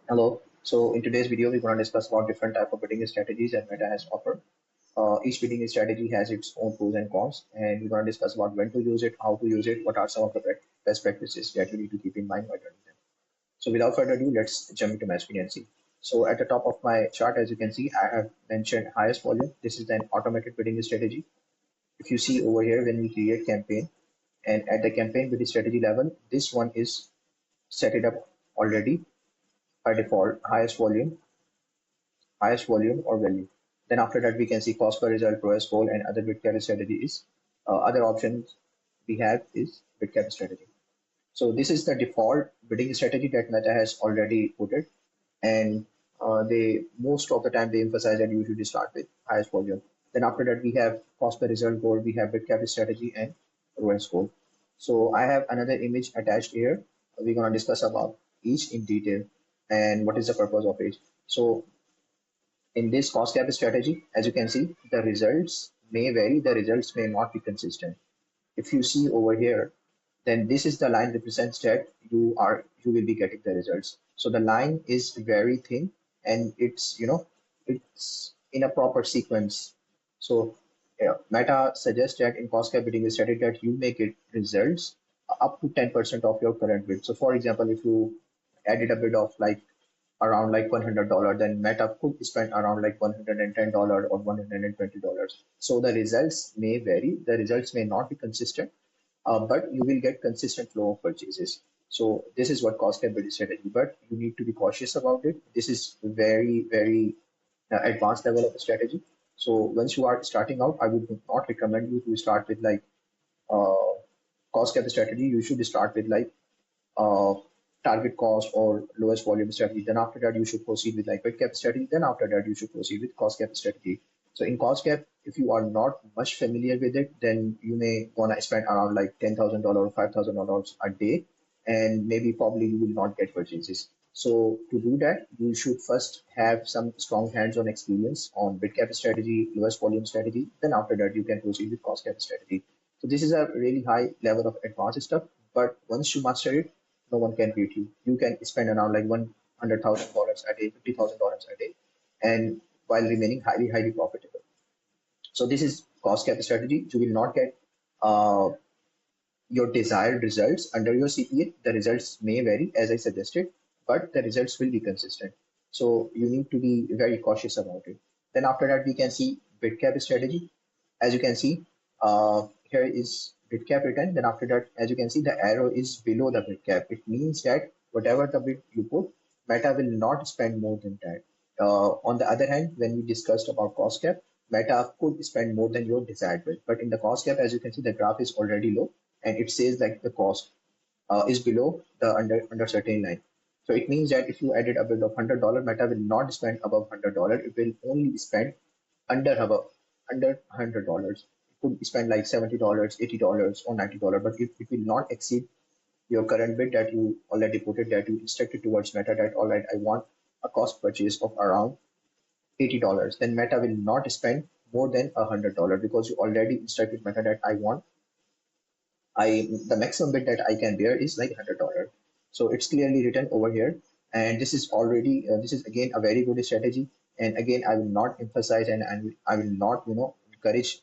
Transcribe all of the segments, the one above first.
Hello. So in today's video, we're going to discuss about different type of bidding strategies that Meta has offered. Each bidding strategy has its own pros and cons, and we're going to discuss about when to use it, how to use it, what are some of the best practices that you need to keep in mind while running them. So without further ado, let's jump into my screen and see. So at the top of my chart, as you can see, I have mentioned highest volume. This is an automated bidding strategy. If you see over here, when we create campaign, and at the campaign bidding strategy level, this one is set it up already by default, highest volume or value. Then after that, we can see cost per result, ROAS goal, and other bid cap strategies. Other options we have is bid cap strategy. So this is the default bidding strategy that Meta has already put it, and they most of the time they emphasize that you should start with highest volume. Then after that, we have cost per result goal, we have bid cap strategy, and ROAS goal. So I have another image attached here. We're gonna discuss about each in detail and what is the purpose of it. So in this cost cap strategy, as you can see, the results may vary, the results may not be consistent. If you see over here, then this is the line represents that you will be getting the results. So the line is very thin and it's in a proper sequence. So Meta suggests that in cost cap bidding strategy that you may get results up to 10% of your current bid. So for example, if you added a bid of like around like $100, then Meta could spend around like $110 or $120. So the results may vary. The results may not be consistent, but you will get consistent flow of purchases. So this is what cost can be strategy, but you need to be cautious about it. This is very advanced level of strategy. So once you are starting out, I would not recommend you to start with like uh, cost cap strategy. You should start with like uh, target cost or lowest volume strategy. Then after that, you should proceed with like bid cap strategy. Then after that, you should proceed with cost cap strategy. So in cost cap, if you are not much familiar with it, then you may wanna spend around like $10,000 or $5,000 a day, and maybe probably you will not get purchases. So to do that, you should first have some strong hands-on experience on bid cap strategy, lowest volume strategy. Then after that, you can proceed with cost cap strategy. So this is a really high level of advanced stuff. But once you master it, no one can beat you. You can spend around like $100,000 a day, $50,000 a day, and while remaining highly profitable. So this is cost cap strategy. You will not get uh, your desired results under your CPA. The results may vary, as I suggested, but the results will be consistent. So you need to be very cautious about it. Then after that, we can see bid cap strategy. As you can see, here is bid cap written. Then after that, as you can see, the arrow is below the bid cap. It means that whatever the bid you put, Meta will not spend more than that. On the other hand, when we discussed about cost cap, Meta could spend more than your desired bid. But in the cost cap, as you can see, the graph is already low, and it says like the cost is below the under certain line. So it means that if you added a bid of $100, Meta will not spend above $100. It will only spend under $100. It could spend like $70, $80, or $90, but it will not exceed your current bid that you already put it, that you instructed towards Meta that all right, I want a cost purchase of around $80. Then Meta will not spend more than $100 because you already instructed Meta that I want I the maximum bid that I can bear is like $100. So it's clearly written over here, and this is again a very good strategy. And again, I will not emphasize and I will not encourage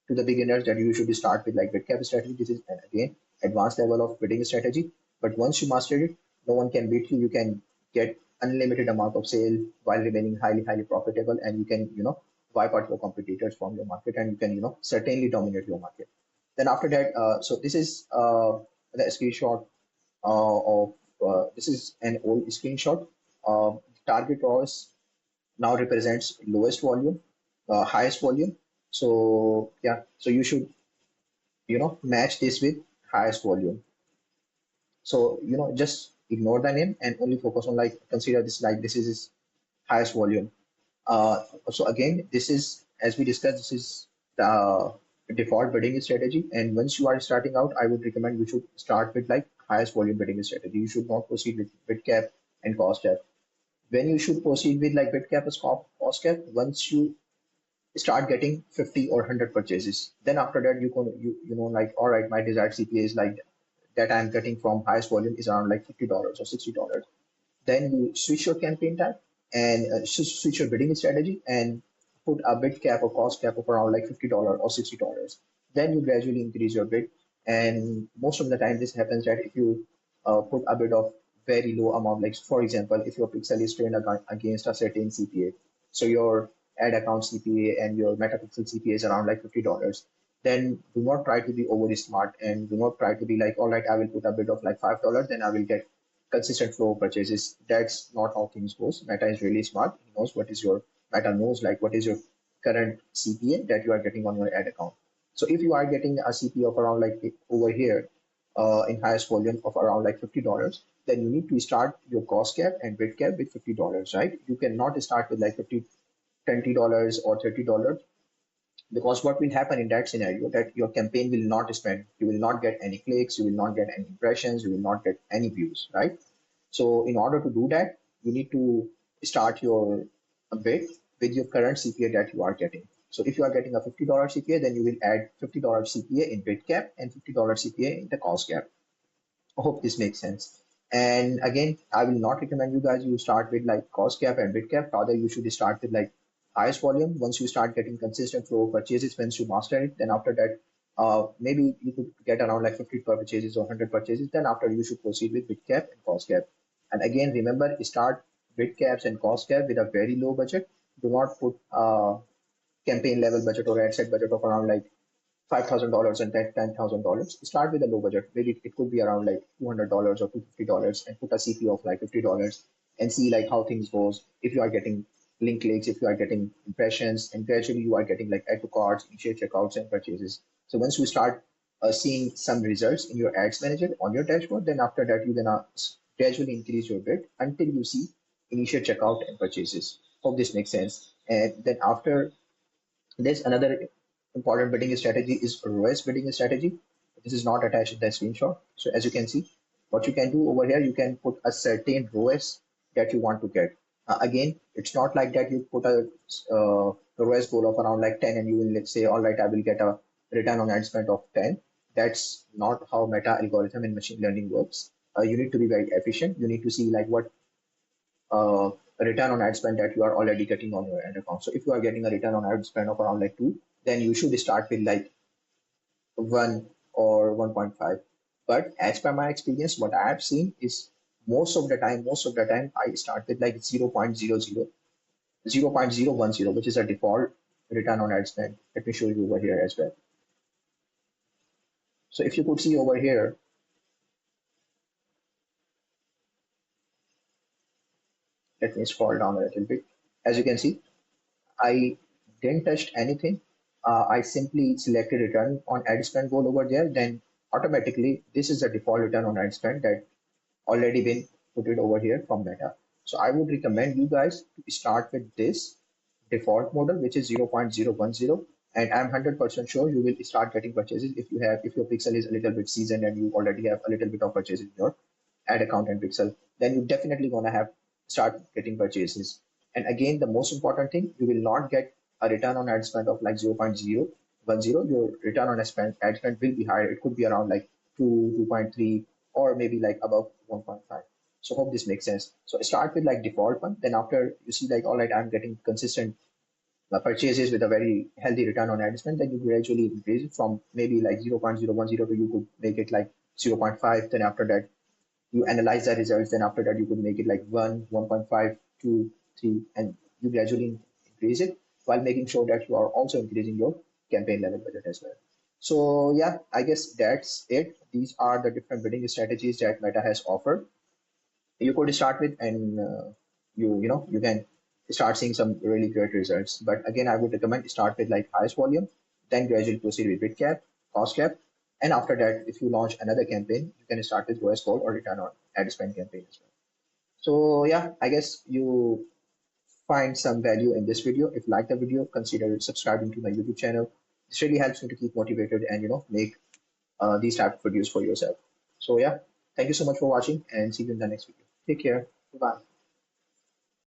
to the beginners that you should start with like bid cap strategy. This is again advanced level of bidding strategy. But once you master it, no one can beat you. You can get unlimited amount of sale while remaining highly profitable, and you can wipe out your competitors from your market, and you can certainly dominate your market. Then after that, so this is the screenshot of this is an old screenshot. Target ROAS now represents lowest volume, highest volume. So yeah, so you should match this with highest volume. So just ignore the name and only focus on like consider this like this is highest volume. So again, this is, as we discussed, this is the default bidding strategy. And once you are starting out, I would recommend you should start with like highest volume bidding strategy. You should not proceed with bid cap and cost cap. When you should proceed with like bid cap or cost cap, once you start getting 50 or 100 purchases, then after that you know like all right, my desired CPA is like that I'm getting from highest volume is around like $50 or $60. Then you switch your campaign type and switch your bidding strategy and put a bid cap or cost cap of around like $50 or $60. Then you gradually increase your bid. And most of the time, this happens that if you put a bid of very low amount, like for example, if your pixel is trained against a certain CPA, so your ad account CPA and your metapixel CPA is around like $50, then do not try to be over smart and do not try to be like, all right, I will put a bid of like $5, then I will get consistent flow of purchases. That's not how things goes. Meta is really smart. He knows what is your Meta knows like what is your current CPA that you are getting on your ad account. So if you are getting a CPA of around like over here in highest volume of around like $50, then you need to start your cost cap and bid cap with $50, right? You cannot start with like 50, $20 or $30 because what will happen in that scenario that your campaign will not spend, you will not get any clicks, you will not get any impressions, you will not get any views, right? So in order to do that, you need to start your bid with your current CPA that you are getting. So if you are getting a $50 CPA, then you will add $50 CPA in bid cap and $50 CPA in the cost cap. I hope this makes sense. And again, I will not recommend you guys you start with like cost cap and bid cap. Rather, you should start with like highest volume. Once you start getting consistent flow of purchases, once you master it, then after that, maybe you could get around like 50 purchases or 100 purchases. Then after you should proceed with bid cap and cost cap. And again, remember start bid caps and cost cap with a very low budget. Do not put campaign level budget or ad set budget of around like $5,000 and $10,000. Start with a low budget. Maybe it could be around like $200 or $250 and put a CPO of like $50 and see like how things goes. If you are getting link clicks, if you are getting impressions, and gradually you are getting like add to carts, initiate checkouts and purchases. So once you start seeing some results in your ads manager on your dashboard, then after that you gonna gradually increase your bid until you see initiate checkout and purchases. Hope this makes sense. And then after there's another important bidding strategy is ROAS bidding strategy. This is not attached in the screenshot. So as you can see, what you can do over here, you can put a certain ROAS that you want to get. Again, it's not like that you put a ROAS goal of around like 10 and you will let's say, all right, I will get a return on ad spend of 10. That's not how meta algorithm and machine learning works. You need to be very efficient. You need to see like what return on ad spend that you are already getting on your ad account. So if you are getting a return on ad spend of around like 2, then you should start with like 1 or 1.5. But as per my experience, what I have seen is most of the time I start with like 0.00, which is a default return on ad spend. Let me show you over here as well. So if you could see over here, let me scroll down a little bit. As you can see, I didn't touch anything. I simply selected return on ad spend goal over there. Then automatically, this is the default return on ad spend that already been put it over here from Meta. So I would recommend you guys to start with this default model, which is 0.010. And I'm 100% sure you will start getting purchases if your pixel is a little bit seasoned and you already have a little bit of purchases in your ad account and pixel, then you're definitely gonna have start getting purchases. And again, the most important thing, you will not get a return on ad spend of like 0.010. Your return on ad spend will be higher. It could be around like 2, 2.3, or maybe like above 1.5. So hope this makes sense. So start with like default one. Then after you see like, all right, I'm getting consistent purchases with a very healthy return on ad spend, then you gradually increase it from maybe like 0.010 to you could make it like 0.5. Then after that, you analyze the results. Then after that, you could make it like 1, 1.5, 2, 3, and you gradually increase it while making sure that you are also increasing your campaign level budget as well. So yeah, I guess that's it. These are the different bidding strategies that Meta has offered. You could start with, and you can start seeing some really great results. But again, I would recommend start with like highest volume, then gradually proceed with bid cap, cost cap, and after that, if you launch another campaign, you can start with ROAS goal or return on ad spend campaign as well. So yeah, I guess you find some value in this video. If you like the video, consider subscribing to my YouTube channel. This really helps me to keep motivated and make these type of videos for yourself. So yeah, thank you so much for watching and see you in the next video. Take care. Bye.